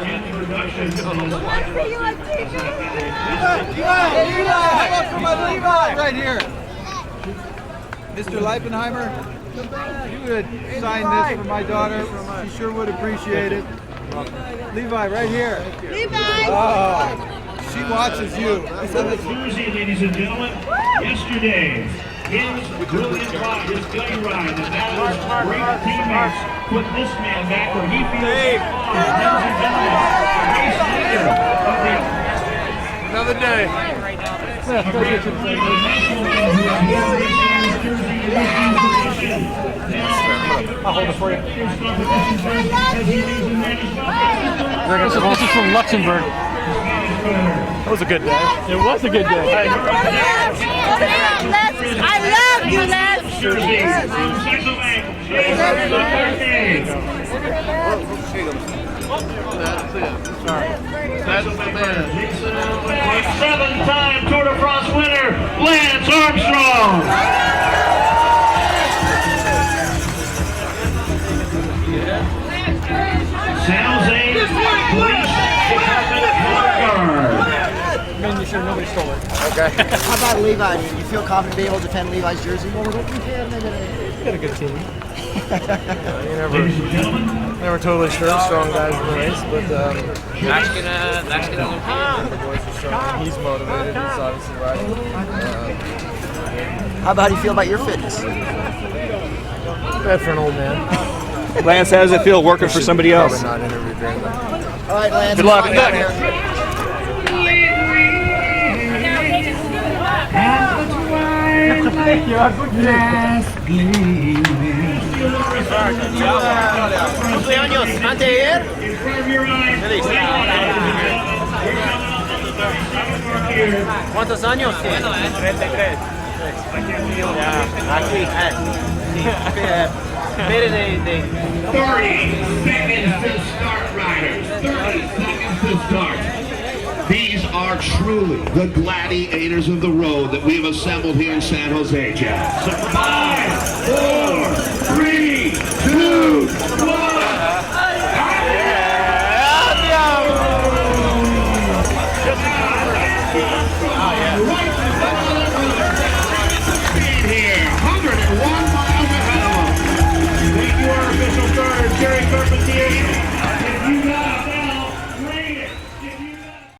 introduction. Levi! How about for my Levi? Right here. Mr. Leipenheimer, you would sign this for my daughter. She sure would appreciate it. Levi, right here. Levi! Oh, she watches you. Jersey, ladies and gentlemen, yesterday, his brilliant ride, his play ride, and that was great teammates put this man back where he feels Another day. I'll hold it for you. This is from Luxembourg. That was a good day. It was a good day. I love you, Les. Seven-time Tour de France winner, Lance Armstrong. San Jose Police Department Guard. You sure nobody stole it. Okay. How about Levi? Do you feel confident being able to defend Levi's jersey? You got a good team. You never totally sure. Strong guys in the race, but the boys are strong. He's motivated. He's obviously riding. How about how do you feel about your fitness? Bad for an old man. Lance, how does it feel working for somebody else? Probably not interview during that. All right, Lance. Good luck. Get out of here. Cumpleaños, anteayer. ¿Cuántos años tiene? 33. Aquí. Mire de 30 seconds to start, riders. 30 seconds to start. These are truly the gladiators of the road that we have assembled here in San Jose, Jeff. So 5, 4, 3, 2, 1.